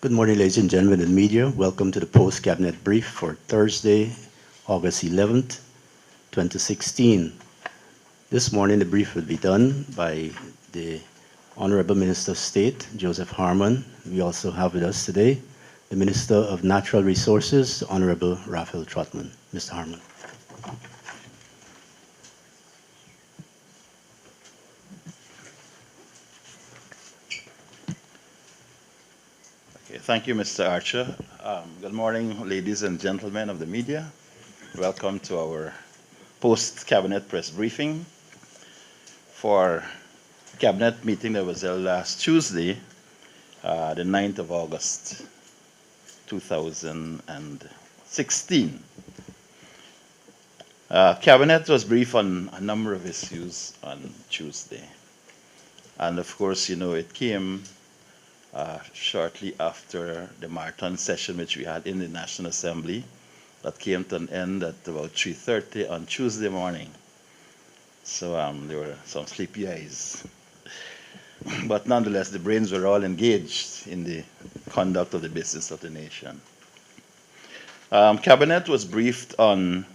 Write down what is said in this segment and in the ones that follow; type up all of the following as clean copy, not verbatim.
Good morning, ladies and gentlemen in media. Welcome to the post-cabinet brief for Thursday, August 11th, 2016. This morning, the brief will be done by the Honorable Minister of State, Joseph Harmon. We also have with us today the Minister of Natural Resources, Honorable Raphael Trotman. Mr. Harmon. Okay, thank you, Mr. Archer. Good morning, ladies and gentlemen of the media. Welcome to our post-cabinet press briefing for cabinet meeting that was held last Tuesday, the 9th of August, 2016. Cabinet was briefed on a number of issues on Tuesday. And of course, you know, it came shortly after the marathon session which we had in the National Assembly that came to an end at about 3:30 on Tuesday morning. So there were some sleepy eyes. But nonetheless, the brains were all engaged in the conduct of the business of the nation. Cabinet was briefed on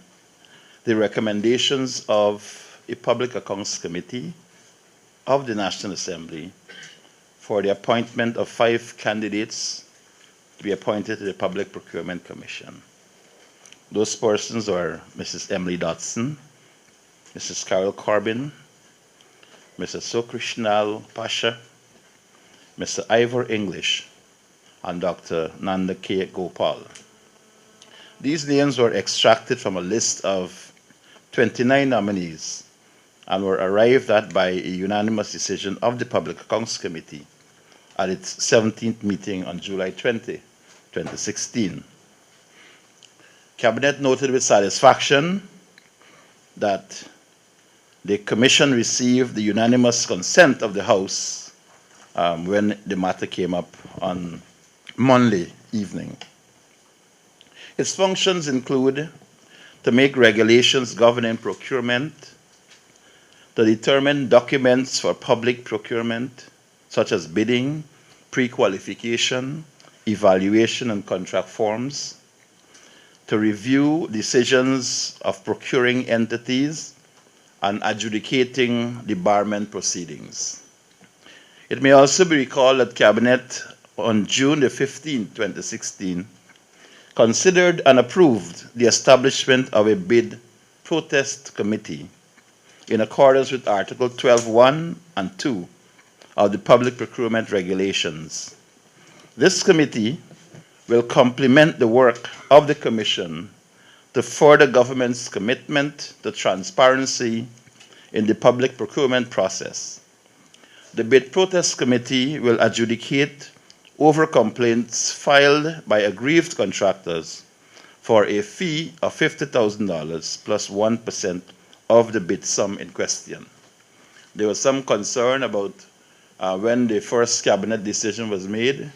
the recommendations of a Public Accounts Committee of the National Assembly for the appointment of 5 candidates to be appointed to the Public Procurement Commission. Those persons are Mrs. Emily Dotson, Mrs. Carol Corbin, Mr. Sokrishnal Pasha, Mr. Ivor English, and Dr. Nanda K. Gopal. These names were extracted from a list of 29 nominees and were arrived at by a unanimous decision of the Public Accounts Committee at its 17th meeting on July 20, 2016. Cabinet noted with satisfaction that the Commission received the unanimous consent of the House when the matter came up on Monday evening. Its functions include to make regulations governing procurement, to determine documents for public procurement, such as bidding, pre-qualification, evaluation, and contract forms, to review decisions of procuring entities and adjudicating debarment proceedings. It may also be recalled that Cabinet on June the 15th, 2016, considered and approved the establishment of a bid protest committee in accordance with Article 12(1) and 2 of the Public Procurement Regulations. This committee will complement the work of the Commission to further government's commitment to transparency in the public procurement process. The Bid Protest Committee will adjudicate over complaints filed by aggrieved contractors for a fee of $50,000 plus 1% of the bid sum in question. There was some concern about when the first cabinet decision was made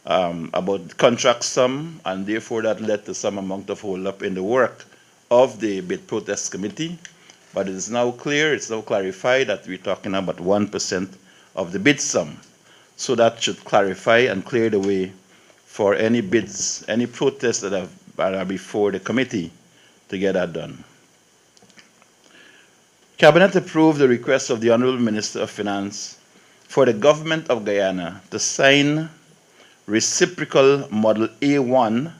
about contract sum, and therefore that led to some amount of hold-up in the work of the Bid Protest Committee. But it is now clear, it's now clarified that we're talking about 1% of the bid sum. So that should clarify and clear the way for any bids, any protests that are before the committee to get that done. Cabinet approved the request of the Honorable Minister of Finance for the government of Guyana to sign reciprocal Model A1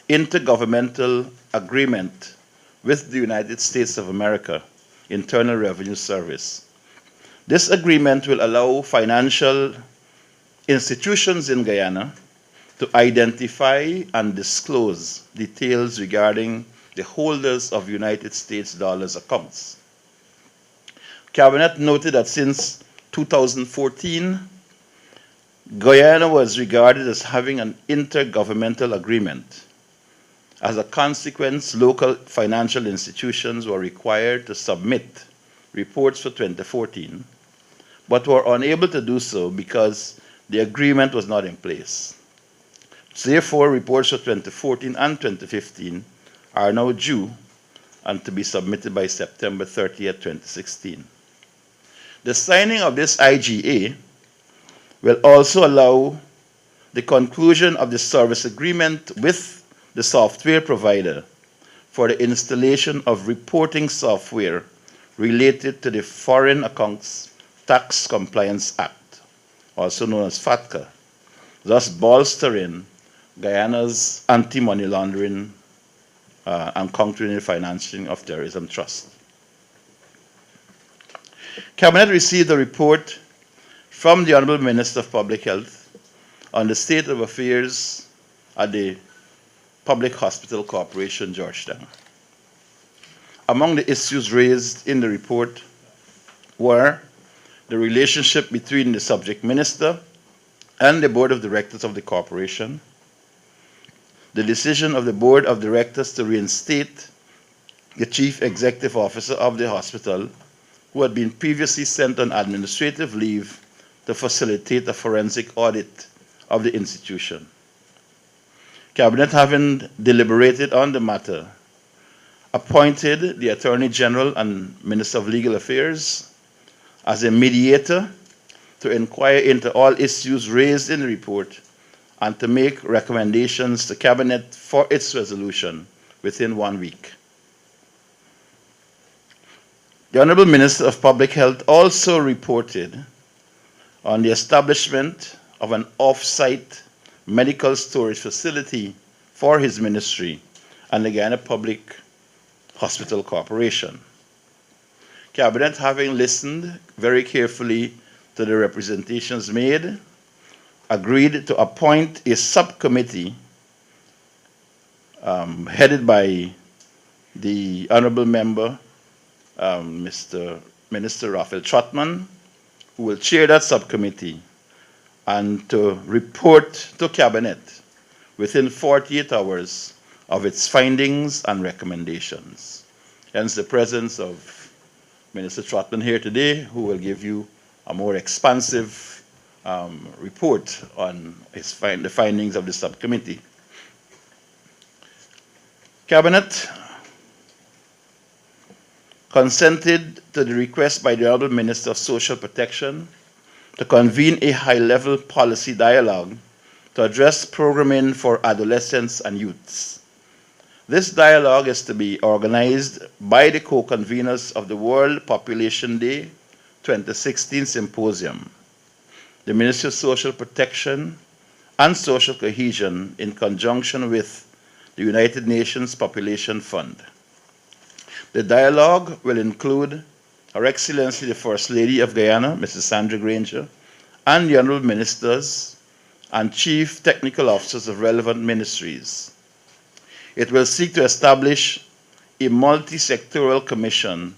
intergovernmental agreement with the United States of America Internal Revenue Service. This agreement will allow financial institutions in Guyana to identify and disclose details regarding the holders of United States dollars accounts. Cabinet noted that since 2014, Guyana was regarded as having an intergovernmental agreement. As a consequence, local financial institutions were required to submit reports for 2014, but were unable to do so because the agreement was not in place. So therefore, reports for 2014 and 2015 are now due and to be submitted by September 30th, 2016. The signing of this IGA will also allow the conclusion of the service agreement with the software provider for the installation of reporting software related to the Foreign Accounts Tax Compliance Act, also known as FATCA, thus bolstering Guyana's anti-money laundering and countering the financing of terrorism trust. Cabinet received a report from the Honorable Minister of Public Health on the state of affairs at the Public Hospital Corporation, Georgetown. Among the issues raised in the report were the relationship between the subject minister and the board of directors of the corporation, the decision of the board of directors to reinstate the chief executive officer of the hospital, who had been previously sent on administrative leave to facilitate a forensic audit of the institution. Cabinet, having deliberated on the matter, appointed the Attorney General and Minister of Legal Affairs as a mediator to inquire into all issues raised in the report and to make recommendations to Cabinet for its resolution within 1 week. The Honorable Minister of Public Health also reported on the establishment of an off-site medical storage facility for his ministry and the Guyana Public Hospital Corporation. Cabinet, having listened very carefully to the representations made, agreed to appoint a subcommittee headed by the Honorable Member, Mr. Minister Raphael Trotman, who will chair that subcommittee, and to report to Cabinet within 48 hours of its findings and recommendations. Hence the presence of Minister Trotman here today, who will give you a more expansive report on the findings of the subcommittee. Cabinet consented to the request by the Honorable Minister of Social Protection to convene a high-level policy dialogue to address programming for adolescents and youths. This dialogue is to be organized by the co-conveners of the World Population Day 2016 Symposium, the Ministry of Social Protection and Social Cohesion in conjunction with the United Nations Population Fund. The dialogue will include Her Excellency the First Lady of Guyana, Mrs. Sandra Granger, and the Honorable Ministers and Chief Technical Officers of relevant ministries. It will seek to establish a multi-sectoral commission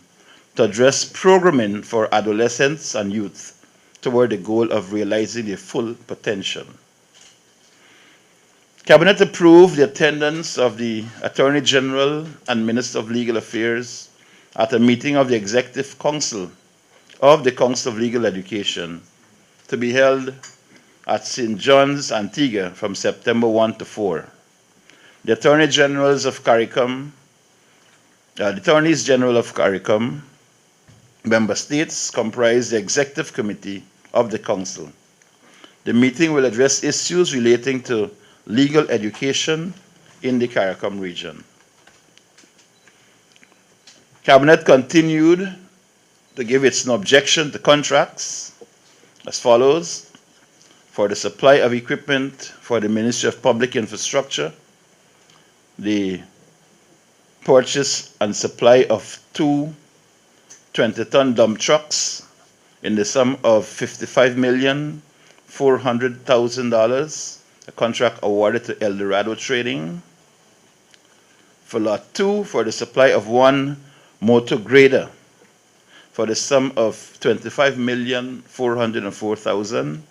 to address programming for adolescents and youth toward the goal of realizing their full potential. Cabinet approved the attendance of the Attorney General and Minister of Legal Affairs at a meeting of the Executive Council of the Council of Legal Education to be held at St. John's, Antigua from September 1 to 4. The Attorneys General of CARICOM, member states comprise the Executive Committee of the Council. The meeting will address issues relating to legal education in the CARICOM region. Cabinet continued to give its objection to contracts as follows: for the supply of equipment for the Ministry of Public Infrastructure, the purchase and supply of 2 20-ton dump trucks in the sum of $55,400,000, a contract awarded to Eldorado Trading. For Lot 2, for the supply of 1 motor grader for the sum of $25,404,000,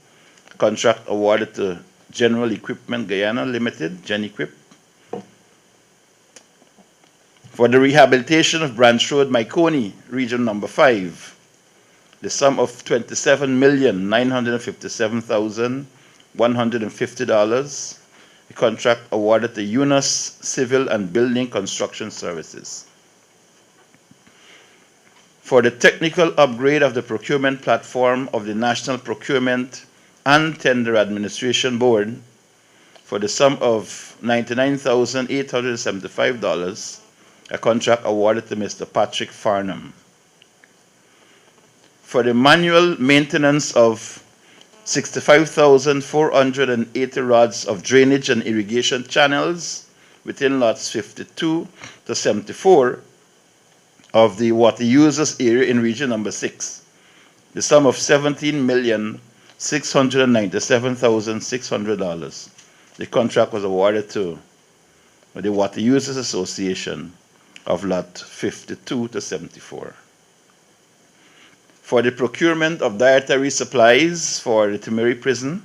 a contract awarded to General Equipment Guyana Limited, GenEquip. For the rehabilitation of Branch Road, Maikoni, Region Number 5, the sum of $27,957,150, a contract awarded to Yunus Civil and Building Construction Services. For the technical upgrade of the procurement platform of the National Procurement and Tender Administration Board, for the sum of $99,875, a contract awarded to Mr. Patrick Farnham. For the manual maintenance of 65,480 rods of drainage and irrigation channels within lots 52 to 74 of the water users area in region number 6. The sum of $17,697,600. The contract was awarded to the Water Users Association of lot 52 to 74. For the procurement of dietary supplies for the Timeri prison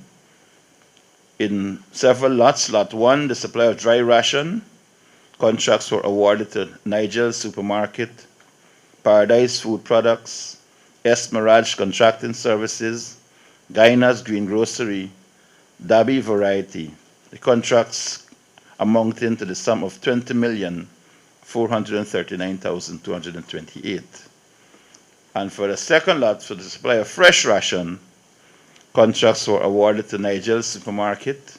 in several lots. Lot 1, the supply of dry ration. Contracts were awarded to Nigel's Supermarket, Paradise Food Products, Esmeralda Contracting Services, Guyana's Green Grocery, Dabi Variety. The contracts amounting to the sum of $20,439,228. And for the second lot, for the supply of fresh ration, contracts were awarded to Nigel's Supermarket,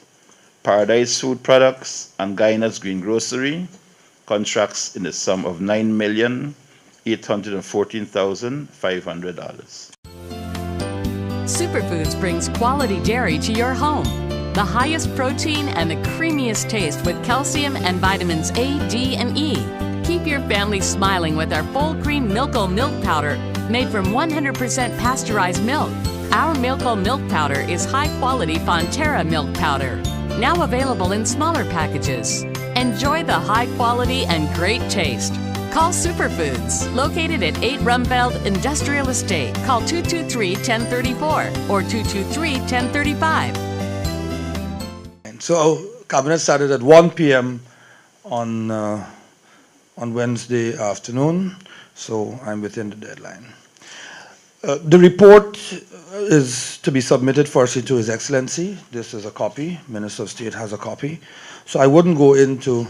Paradise Food Products, and Guyana's Green Grocery. Contracts in the sum of $9,814,500. Superfoods brings quality dairy to your home. The highest protein and the creamiest taste with calcium and vitamins A, D, and E. Keep your family smiling with our full cream Milko milk powder made from 100% pasteurized milk. Our Milko milk powder is high-quality Fonterra milk powder, now available in smaller packages. Enjoy the high quality and great taste. Call Superfoods, located at 8 Rumfeld Industrial Estate. Call 223-1034 or 223-1035. So Cabinet started at 1 p.m. on Wednesday afternoon, so I'm within the deadline. The report is to be submitted firstly to His Excellency. This is a copy. Minister of State has a copy. So I wouldn't go into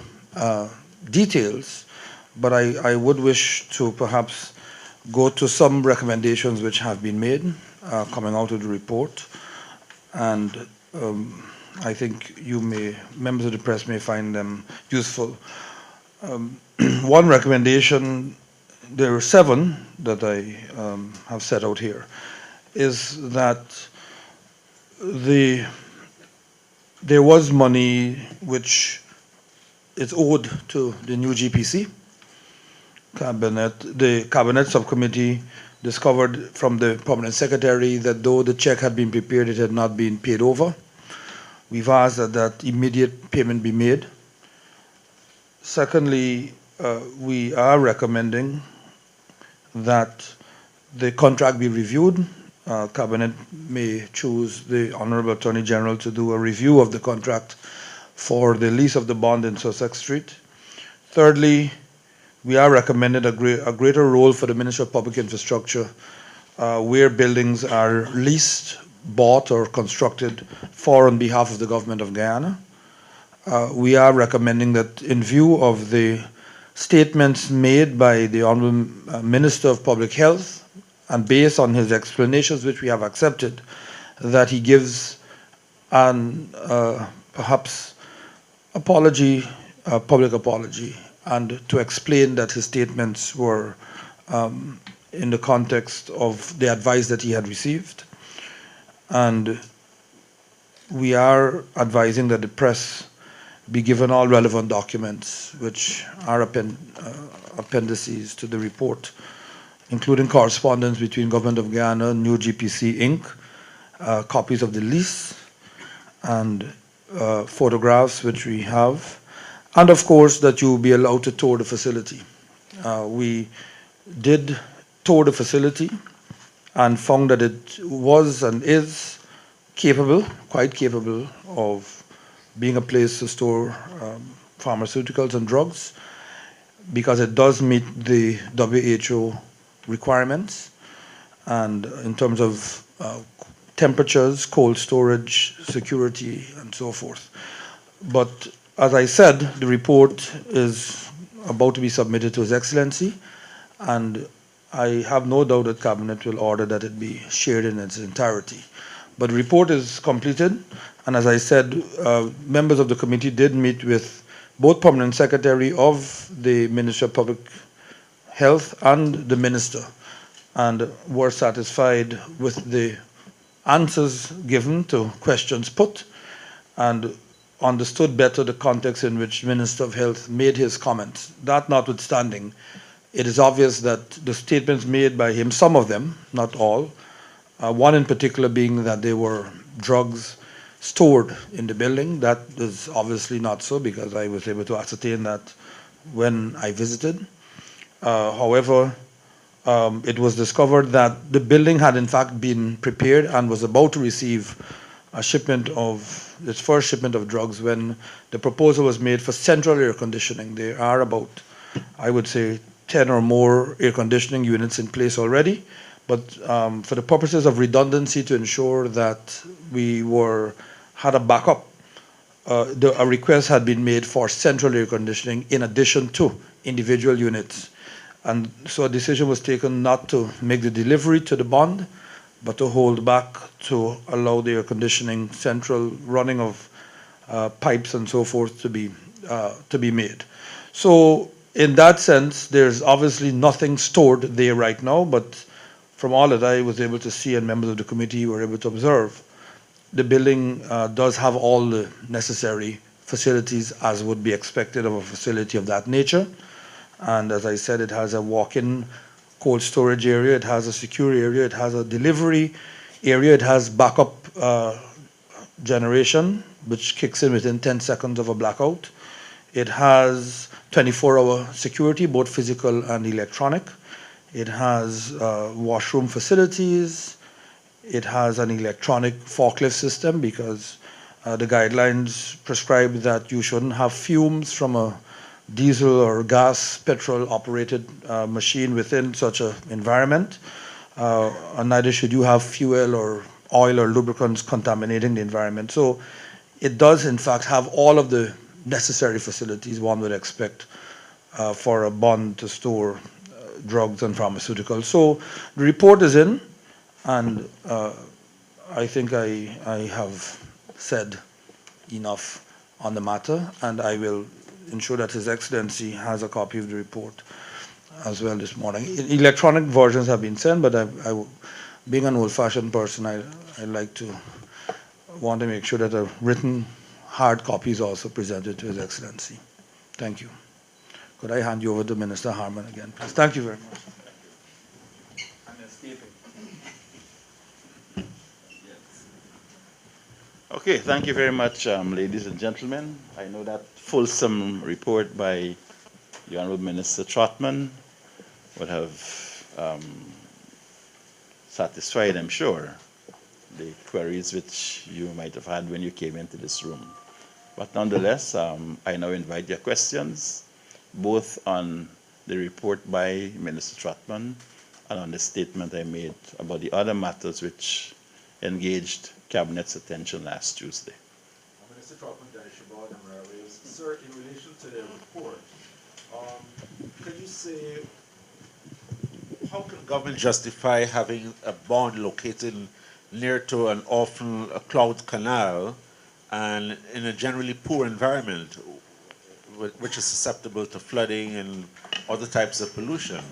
details, but I would wish to perhaps go to some recommendations which have been made coming out of the report. And I think members of the press may find them useful. One recommendation, there are 7 that I have set out here, is that there was money which is owed to the new GPC cabinet. The cabinet subcommittee discovered from the permanent secretary that though the check had been prepared, it had not been paid over. We've asked that immediate payment be made. Secondly, we are recommending that the contract be reviewed. Cabinet may choose the Honorable Attorney General to do a review of the contract for the lease of the bond in Sussex Street. Thirdly, we are recommending a greater role for the Ministry of Public Infrastructure where buildings are leased, bought, or constructed for on behalf of the government of Guyana. We are recommending that in view of the statements made by the Honorable Minister of Public Health and based on his explanations, which we have accepted, that he gives an perhaps apology, a public apology, and to explain that his statements were in the context of the advice that he had received. And we are advising that the press be given all relevant documents which are appendices to the report, including correspondence between Government of Guyana, New GPC Inc., copies of the lease, and photographs which we have, and of course that you will be allowed to tour the facility. We did tour the facility and found that it was and is capable, quite capable, of being a place to store pharmaceuticals and drugs, because it does meet the WHO requirements, and in terms of temperatures, cold storage, security, and so forth. But as I said, the report is about to be submitted to His Excellency, and I have no doubt that Cabinet will order that it be shared in its entirety. But the report is completed, and as I said, members of the committee did meet with both Permanent Secretary of the Ministry of Public Health and the Minister, and were satisfied with the answers given to questions put, and understood better the context in which Minister of Health made his comments. That notwithstanding, it is obvious that the statements made by him, some of them, not all, one in particular being that there were drugs stored in the building. That is obviously not so, because I was able to ascertain that when I visited. However, it was discovered that the building had in fact been prepared and was about to receive a shipment of its first shipment of drugs when the proposal was made for central air conditioning. There are about, I would say, 10 or more air conditioning units in place already, but for the purposes of redundancy, to ensure that we had a backup, a request had been made for central air conditioning in addition to individual units. And so a decision was taken not to make the delivery to the bond, but to hold back to allow the air conditioning central running of pipes and so forth to be made. So in that sense, there's obviously nothing stored there right now, but from all that I was able to see and members of the committee were able to observe, the building does have all the necessary facilities as would be expected of a facility of that nature. And as I said, it has a walk-in cold storage area, it has a secure area, it has a delivery area, it has backup generation, which kicks in within 10 seconds of a blackout. It has 24-hour security, both physical and electronic. It has washroom facilities. It has an electronic forklift system, because the guidelines prescribe that you shouldn't have fumes from a diesel or gas, petrol operated machine within such an environment. And neither should you have fuel or oil or lubricants contaminating the environment. So it does in fact have all of the necessary facilities one would expect for a bond to store drugs and pharmaceuticals. So the report is in, and I think I have said enough on the matter, and I will ensure that His Excellency has a copy of the report as well this morning. Electronic versions have been sent, but being an old-fashioned person, I want to make sure that a written hard copy is also presented to His Excellency. Thank you. Could I hand you over to Minister Harmon again, please? Thank you very much. Okay, thank you very much, ladies and gentlemen. I know that fulsome report by the Honorable Minister Trotman would have satisfied, I'm sure, the queries which you might have had when you came into this room. But nonetheless, I now invite your questions, both on the report by Minister Trotman and on the statement I made about the other matters which engaged Cabinet's attention last Tuesday. Minister Trotman, sir, in relation to the report, can you say, how can government justify having a bond located near to an often a cloud canal and in a generally poor environment, which is susceptible to flooding and other types of pollution?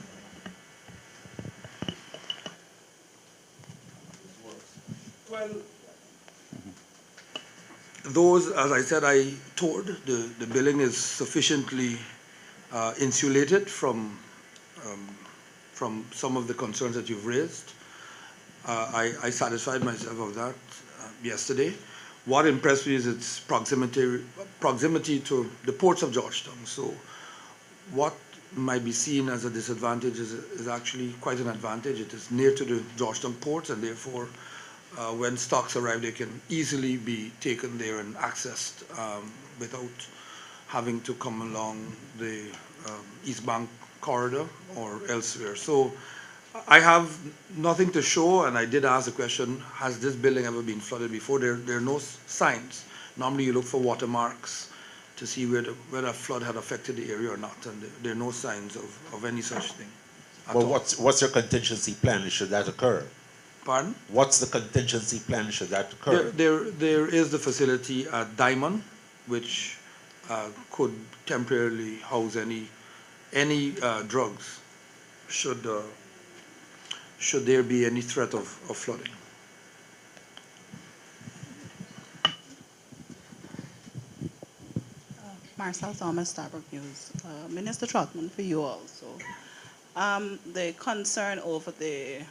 Well, those, as I said, I toured, the building is sufficiently insulated from some of the concerns that you've raised. I satisfied myself of that yesterday. What impressed me is its proximity to the ports of Georgetown. So what might be seen as a disadvantage is actually quite an advantage. It is near to the Georgetown ports, and therefore when stocks arrive, they can easily be taken there and accessed without having to come along the East Bank corridor or elsewhere. So I have nothing to show, and I did ask the question, has this building ever been flooded before? There are no signs. Normally you look for watermarks to see whether a flood had affected the area or not, and there are no signs of any such thing. Well, what's your contingency plan should that occur? Pardon? What's the contingency plan should that occur? There is the facility at Diamond, which could temporarily house any drugs should there be any threat of flooding. Marcel Thomas, Starbuck News. Minister Trotman, for you also. The concern over the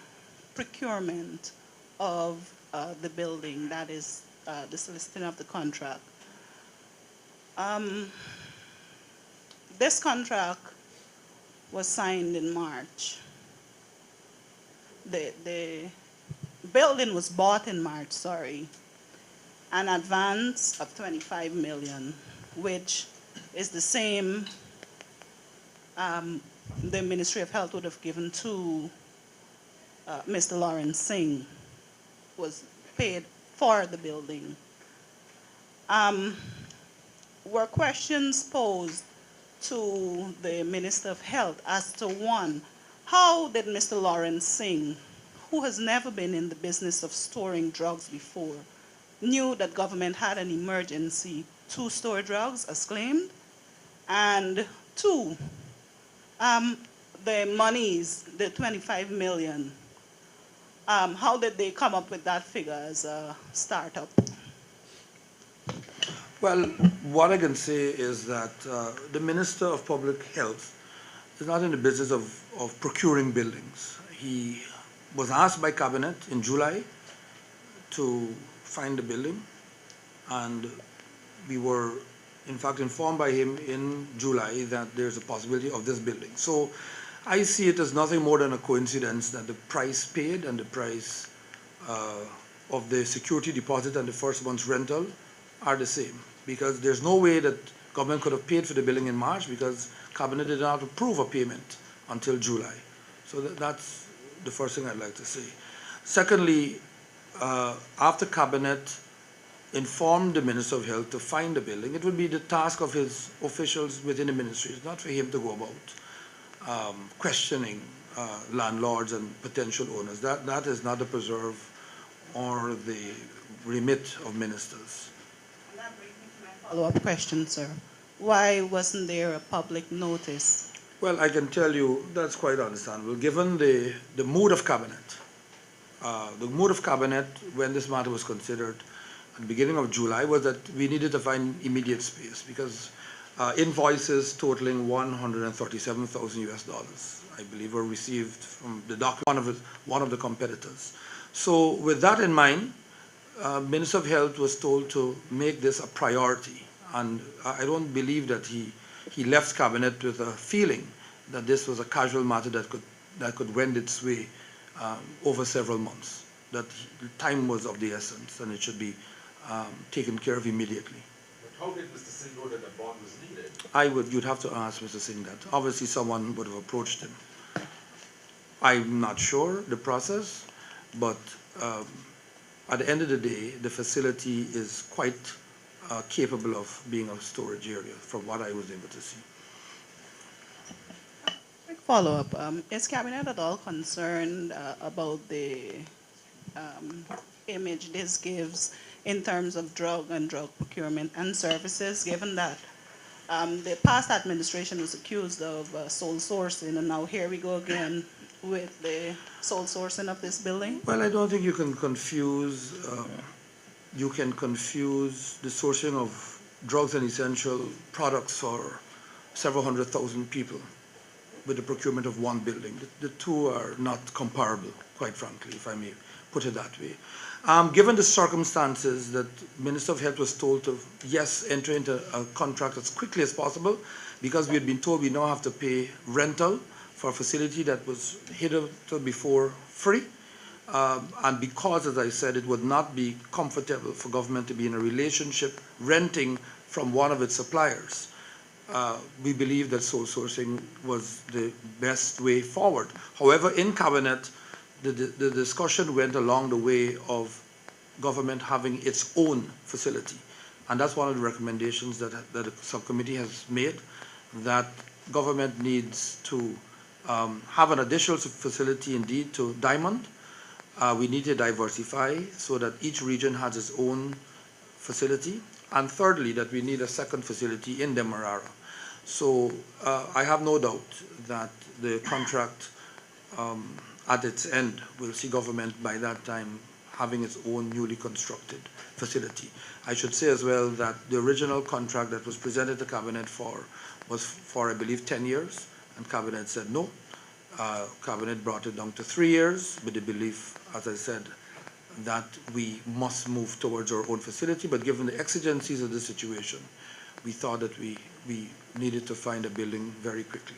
procurement of the building, that is the soliciting of the contract. This contract was signed in March. The building was bought in March, sorry, an advance of 25 million, which is the same the Ministry of Health would have given to Mr. Lawrence Singh, was paid for the building. Were questions posed to the Minister of Health as to, one, how did Mr. Lawrence Singh, who has never been in the business of storing drugs before, knew that government had an emergency to store drugs as claimed? And two, the monies, the 25 million, how did they come up with that figure as a startup? Well, what I can say is that the Minister of Public Health is not in the business of procuring buildings. He was asked by Cabinet in July to find the building, and we were in fact informed by him in July that there's a possibility of this building. So I see it as nothing more than a coincidence that the price paid and the price of the security deposit and the first month's rental are the same, because there's no way that government could have paid for the building in March because Cabinet did not approve a payment until July. So that's the first thing I'd like to say. Secondly, after Cabinet informed the Minister of Health to find the building, it would be the task of his officials within the ministry. It's not for him to go about questioning landlords and potential owners. That is not the preserve or the remit of ministers. And that brings me to my follow-up question, sir. Why wasn't there a public notice? Well, I can tell you that's quite understandable. Given the mood of Cabinet, when this matter was considered at the beginning of July was that we needed to find immediate space because invoices totaling $137,000, I believe, were received from the one of the competitors. So with that in mind, Minister of Health was told to make this a priority, and I don't believe that he left Cabinet with a feeling that this was a casual matter that could wend its way over several months. That time was of the essence, and it should be taken care of immediately. But how did Mr. Singh know that the bond was needed? You'd have to ask Mr. Singh that. Obviously, someone would have approached him. I'm not sure the process, but at the end of the day, the facility is quite capable of being a storage area, from what I was able to see. Quick follow-up. Is Cabinet at all concerned about the image this gives in terms of drug procurement and services, given that the past administration was accused of sole sourcing, and now here we go again with the sole sourcing of this building? Well, I don't think you can confuse the sourcing of drugs and essential products for several 100,000 people with the procurement of one building. The two are not comparable, quite frankly, if I may put it that way. Given the circumstances that Minister of Health was told to, yes, enter into a contract as quickly as possible, because we had been told we now have to pay rental for a facility that was hitherto before free, and because, as I said, it would not be comfortable for government to be in a relationship renting from one of its suppliers. We believe that sole sourcing was the best way forward. However, in Cabinet, the discussion went along the way of government having its own facility. And that's one of the recommendations that the subcommittee has made, that government needs to have an additional facility indeed to Diamond, We need to diversify so that each region has its own facility. And thirdly, that we need a second facility in Demerara. So I have no doubt that the contract at its end will see government by that time having its own newly constructed facility. I should say as well that the original contract that was presented to Cabinet was for, I believe, 10 years, and Cabinet said no. Cabinet brought it down to 3 years with the belief, as I said, that we must move towards our own facility, but given the exigencies of the situation, we thought that we needed to find a building very quickly.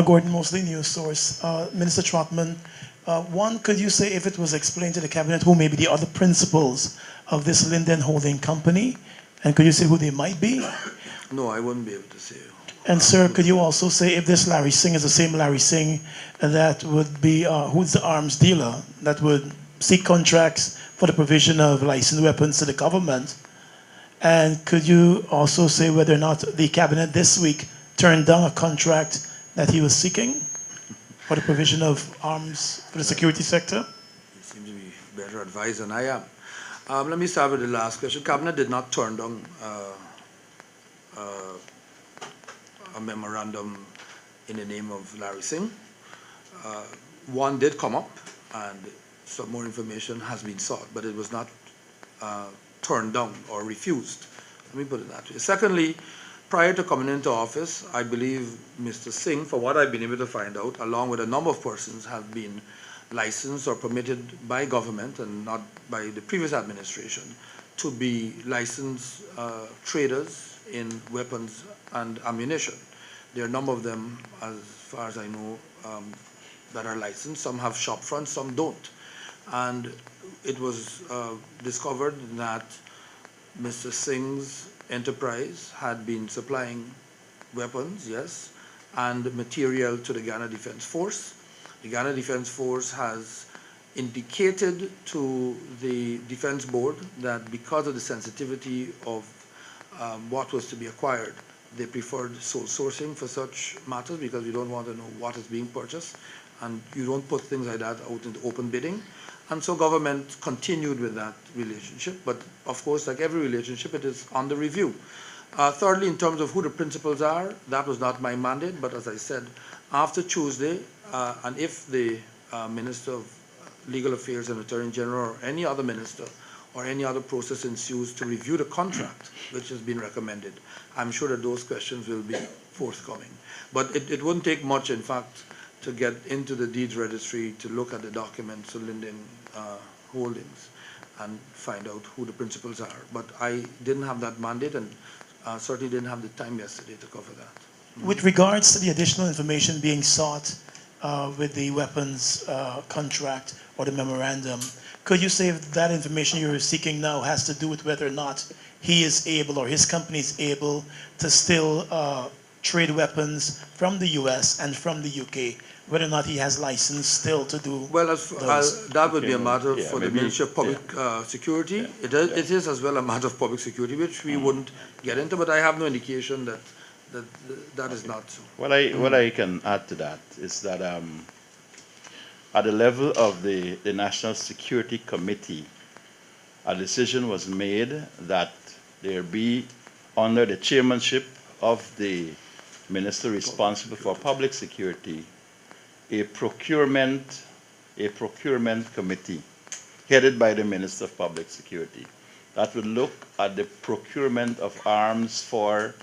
Gordon Mosley, News Source. Minister Trotman, one, could you say if it was explained to the Cabinet who may be the other principals of this Linden Holding Company? And could you say who they might be? No, I wouldn't be able to say. And sir, could you also say if this Larry Singh is the same Larry Singh that would be, who's the arms dealer that would seek contracts for the provision of licensed weapons to the government? And could you also say whether or not the Cabinet this week turned down a contract that he was seeking for the provision of arms for the security sector? You seem to be better advised than I am. Let me start with the last question. Cabinet did not turn down a memorandum in the name of Larry Singh. One did come up, and some more information has been sought, but it was not turned down or refused. Let me put it that way. Secondly, prior to coming into office, I believe Mr. Singh, for what I've been able to find out, along with a number of persons, have been licensed or permitted by government and not by the previous administration to be licensed traders in weapons and ammunition. There are a number of them, as far as I know, that are licensed. Some have shop fronts, some don't. And it was discovered that Mr. Singh's enterprise had been supplying weapons, yes, and material to the Guyana Defense Force. The Guyana Defense Force has indicated to the Defense Board that because of the sensitivity of what was to be acquired, they preferred sole sourcing for such matters because we don't want to know what is being purchased, and you don't put things like that out into open bidding. And so government continued with that relationship, but of course, like every relationship, it is under review. Thirdly, in terms of who the principals are, that was not my mandate, but as I said, after Tuesday, and if the Minister of Legal Affairs and Attorney General or any other minister or any other process ensues to review the contract, which has been recommended, I'm sure that those questions will be forthcoming. But it wouldn't take much, in fact, to get into the deeds registry to look at the documents of Linden Holdings and find out who the principals are. But I didn't have that mandate and certainly didn't have the time yesterday to cover that. With regards to the additional information being sought with the weapons contract or the memorandum, could you say if that information you're seeking now has to do with whether or not he is able or his company is able to still trade weapons from the US and from the UK, whether or not he has license still to do Well, those? that would be a matter Yeah, for the maybe, Ministry of Public Security. It is as well a matter of public security, which we wouldn't get into, but I have no indication that is not so. What I can add to that is that at the level of the National Security Committee, a decision was made that there be, under the chairmanship of the minister responsible for public security, a procurement committee headed by the Minister of Public Security that would look at the procurement of arms for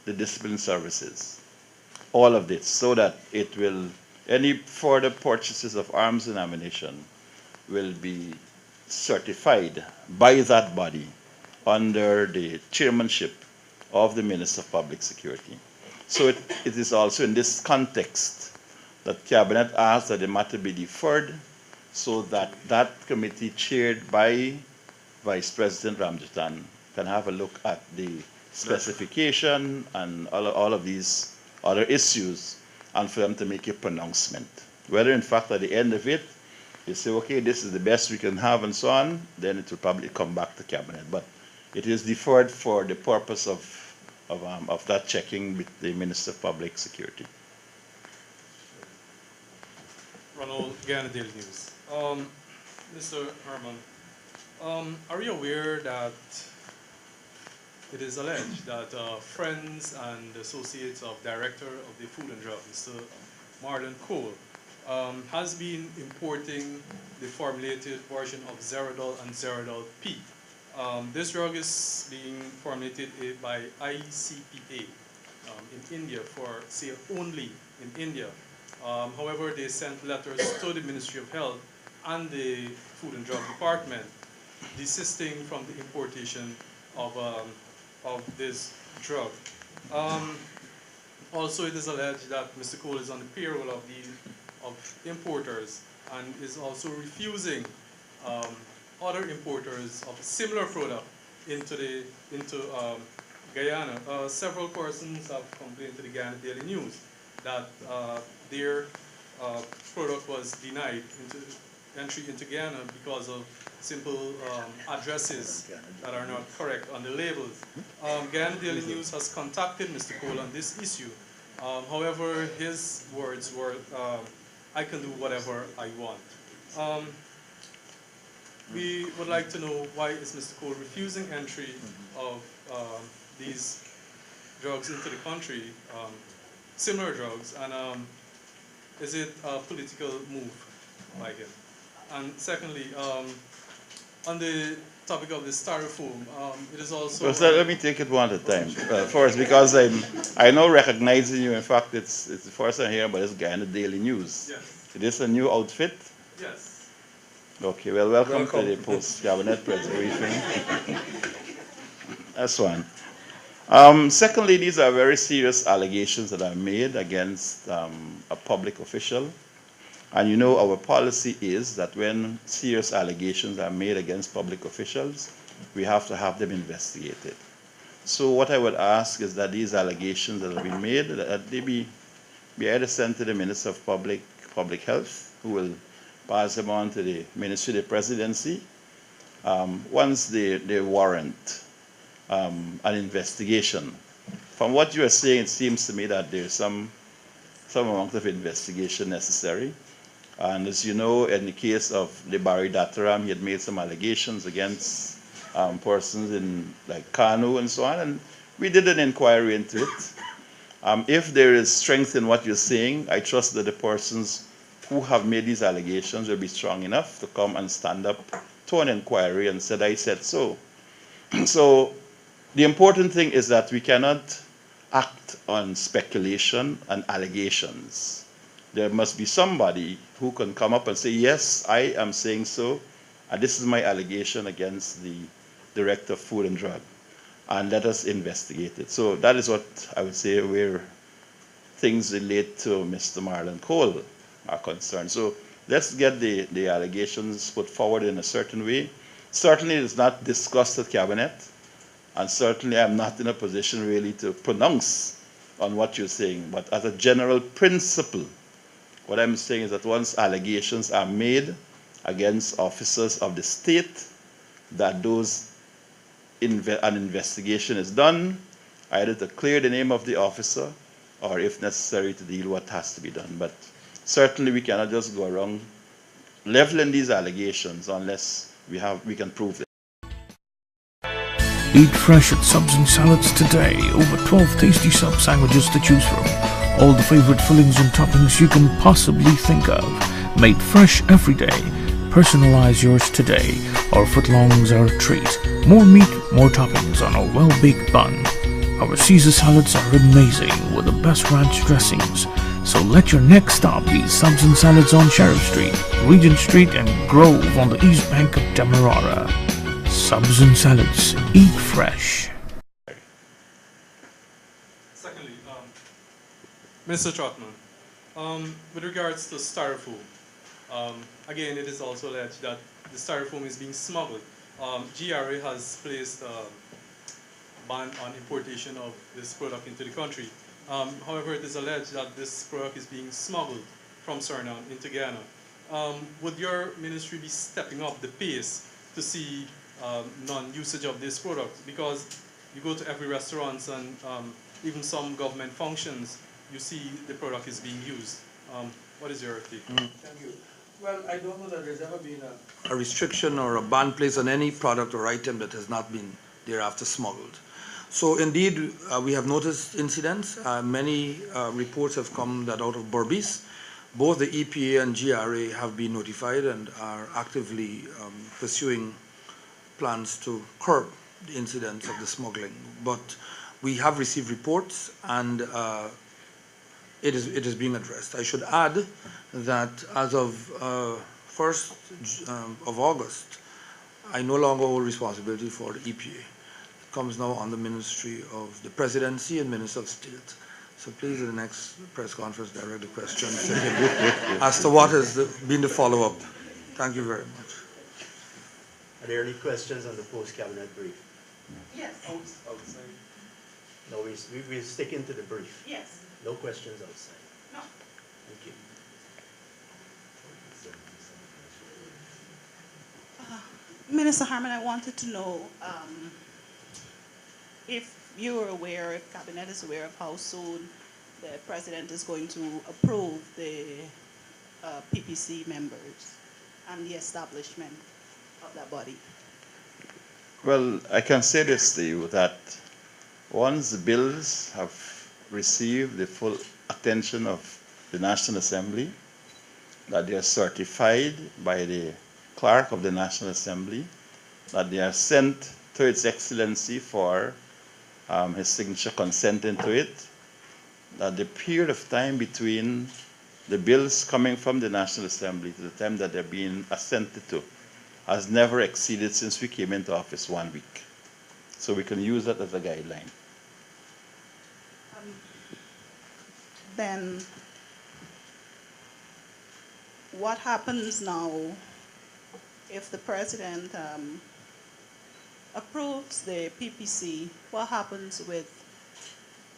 the discipline services. All of this, so that it will, any further purchases of arms and ammunition will be certified by that body under the chairmanship of the Minister of Public Security. So it is also in this context that Cabinet asked that the matter be deferred so that that committee chaired by Vice President Ramjatan can have a look at the specification and all of these other issues and for them to make a pronouncement. Whether in fact at the end of it, they say, okay, this is the best we can have and so on, then it will probably come back to Cabinet. But it is deferred for the purpose of that checking with the Minister of Public Security. Ronald, Guyana Daily News. Mr. Harmon, are you aware that it is alleged that friends and associates of Director of the Food and Drug, Mr. Marlon Cole, has been importing the formulated version of Zerodol and Zerodol P. This drug is being formulated by ICPA in India for sale only in India. However, they sent letters to the Ministry of Health and the Food and Drug Department desisting from the importation of this drug. Also, it is alleged that Mr. Cole is on the payroll of importers and is also refusing other importers of a similar product into Guyana. Several persons have complained to the Guyana Daily News that their product was denied entry into Guyana because of simple addresses that are not correct on the labels. Guyana Daily News has contacted Mr. Cole on this issue. However, his words were, I can do whatever I want. We would like to know, why is Mr. Cole refusing entry of these drugs into the country, similar drugs, and is it a political move by him? And secondly, on the topic of the styrofoam, it is also... Well, sir, let me take it one at a time. First, because I know recognizing you, in fact, it's the first time here, but it's Guyana Daily News. Yes. Is this a new outfit? Yes. Okay, well, welcome. To the post-cabinet press briefing. That's one. Secondly, these are very serious allegations that are made against a public official. And you know our policy is that when serious allegations are made against public officials, we have to have them investigated. So what I would ask is that these allegations that have been made, that they be either sent to the Minister of Public Health, who will pass them on to the Ministry of the Presidency, once they warrant an investigation. From what you are saying, it seems to me that there's some amount of investigation necessary. And as you know, in the case of the Barry Dataram, he had made some allegations against persons in like Kanu and so on, and we did an inquiry into it. If there is strength in what you're saying, I trust that the persons who have made these allegations will be strong enough to come and stand up to an inquiry and said, I said so. So the important thing is that we cannot act on speculation and allegations. There must be somebody who can come up and say, yes, I am saying so, and this is my allegation against the Director of Food and Drug, and let us investigate it. So that is what I would say where things relate to Mr. Marlon Cole are concerned. So let's get the allegations put forward in a certain way. Certainly it is not discussed at Cabinet, and certainly I'm not in a position really to pronounce on what you're saying, but as a general principle, what I'm saying is that once allegations are made against officers of the state, that an investigation is done, either to clear the name of the officer, or if necessary, to deal what has to be done. But certainly we cannot just go around leveling these allegations unless we can prove them. Eat fresh at Subs and Salads today. Over 12 tasty sub sandwiches to choose from. All the favorite fillings and toppings you can possibly think of. Made fresh every day. Personalize yours today. Our footlongs are a treat. More meat, more toppings on a well-baked bun. Our Caesar salads are amazing with the best ranch dressings. So let your next stop be Subs and Salads on Sheriff Street, Regent Street, and Grove on the east bank of Demerara. Subs and Salads. Eat fresh. Secondly, Mr. Trotman, with regards to styrofoam, again, it is also alleged that the styrofoam is being smuggled. GRA has placed a ban on importation of this product into the country. However, it is alleged that this product is being smuggled from Suriname into Guyana. Would your ministry be stepping up the pace to see non-usage of this product? Because you go to every restaurant and even some government functions, you see the product is being used. What is your take? Thank you. Well, I don't know that there's ever been a restriction or a ban placed on any product or item that has not been thereafter smuggled. So indeed, we have noticed incidents. Many reports have come that out of Berbice, both the EPA and GRA have been notified and are actively pursuing plans to curb the incidents of the smuggling. But we have received reports, and it is being addressed. I should add that as of 1st of August, I no longer hold responsibility for the EPA. It comes now on the Ministry of the Presidency and Minister of State. So please, in the next press conference, direct the question to him as to what has been the follow-up. Thank you very much. Are there any questions on the post-cabinet brief? Yes. Outside. No, we're sticking to the brief. Yes. No questions outside. No. Thank you. Minister Harmon, I wanted to know if you were aware, if Cabinet is aware of how soon the President is going to approve the PPC members and the establishment of that body. Well, I can say this to you, that once the bills have received the full attention of the National Assembly, that they are certified by the Clerk of the National Assembly, that they are sent to His Excellency for his signature consenting to it, that the period of time between the bills coming from the National Assembly to the time that they're being assented to has never exceeded, since we came into office, 1 week. So we can use that as a guideline. Then what happens now if the President approves the PPC? What happens with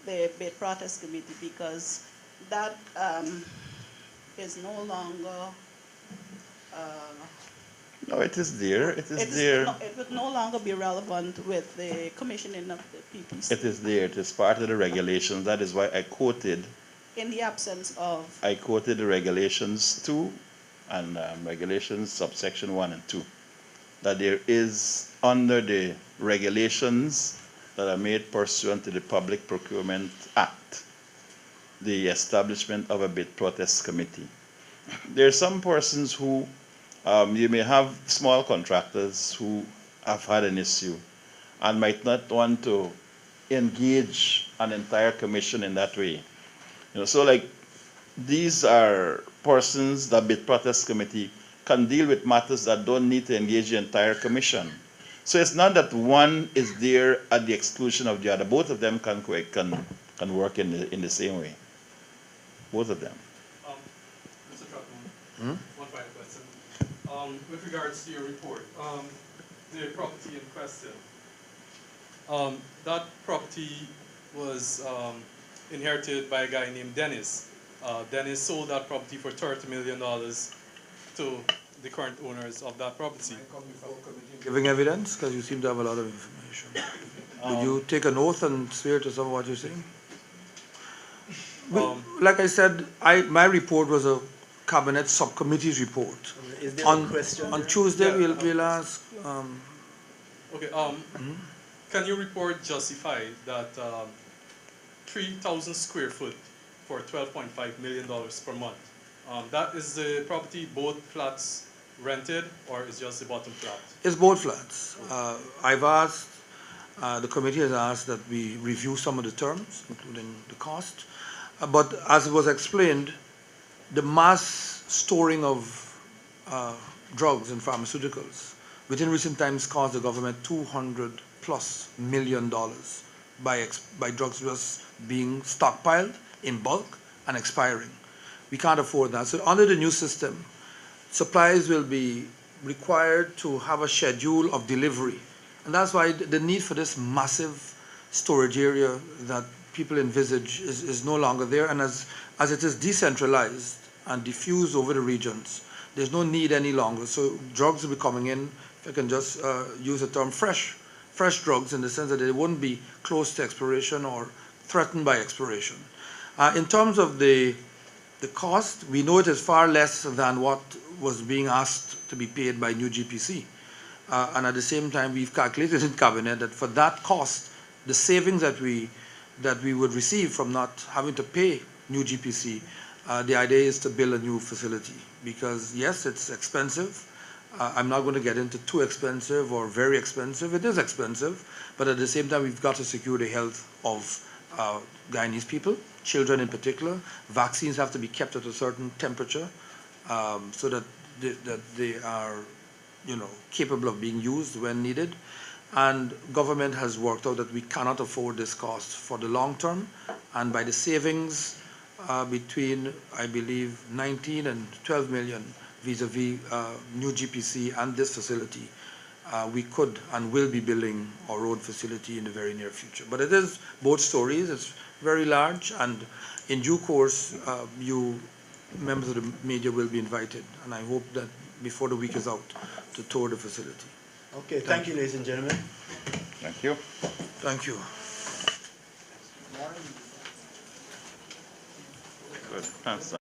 the bid protest committee? Because that is no longer No, it is there. It is there. it would no longer be relevant with the commissioning of the PPC. It is there. It is part of the regulations. That is why I quoted In the absence of. the regulations 2 and regulations subsection 1 and 2. That there is, under the regulations that are made pursuant to the Public Procurement Act, the establishment of a bid protest committee. There are some persons who, you may have small contractors who have had an issue and might not want to engage an entire commission in that way. So like, these are persons that bid protest committee can deal with matters that don't need to engage the entire commission. So it's not that one is there at the exclusion of the other. Both of them can work in the same way. Both of them. Mr. Trotman, one final question. With regards to your report, the property in question, that property was inherited by a guy named Dennis. Dennis sold that property for $30 million to the current owners of that property. Giving evidence, because you seem to have a lot of information. Would you take an oath and swear to some of what you're saying? Like I said, my report was a cabinet subcommittee's report. Is there a question? On Tuesday, Yeah, we'll ask. Okay. Can your report justify that 3,000 square foot for $12.5 million per month? That is the property, both flats rented, or is just the bottom flat? It's both flats. I've asked, the committee has asked that we review some of the terms, including the cost. But as it was explained, the mass storing of drugs and pharmaceuticals within recent times cost the government $200+ million by drugs just being stockpiled in bulk and expiring. We can't afford that. So under the new system, suppliers will be required to have a schedule of delivery. And that's why the need for this massive storage area that people envisage is no longer there. And as it is decentralized and diffused over the regions, there's no need any longer. So drugs will be coming in, if I can just use the term fresh drugs, in the sense that they wouldn't be close to expiration or threatened by expiration. In terms of the The cost, we know it is far less than what was being asked to be paid by new GPC. And at the same time, we've calculated in Cabinet that for that cost, the savings that we would receive from not having to pay new GPC, the idea is to build a new facility. Because yes, it's expensive. I'm not going to get into too expensive or very expensive. It is expensive, but at the same time, we've got to secure the health of Guyanese people, children in particular. Vaccines have to be kept at a certain temperature so that they are, capable of being used when needed. And government has worked out that we cannot afford this cost for the long term. And by the savings between, I believe, 19 and 12 million vis-a-vis new GPC and this facility, we could and will be building our own facility in the very near future. But it is both stories. It's very large, and in due course, you members of the media will be invited, and I hope that before the week is out to tour the facility. Okay, thank you, ladies and gentlemen. Thank you. Thank you. Good. Thanks.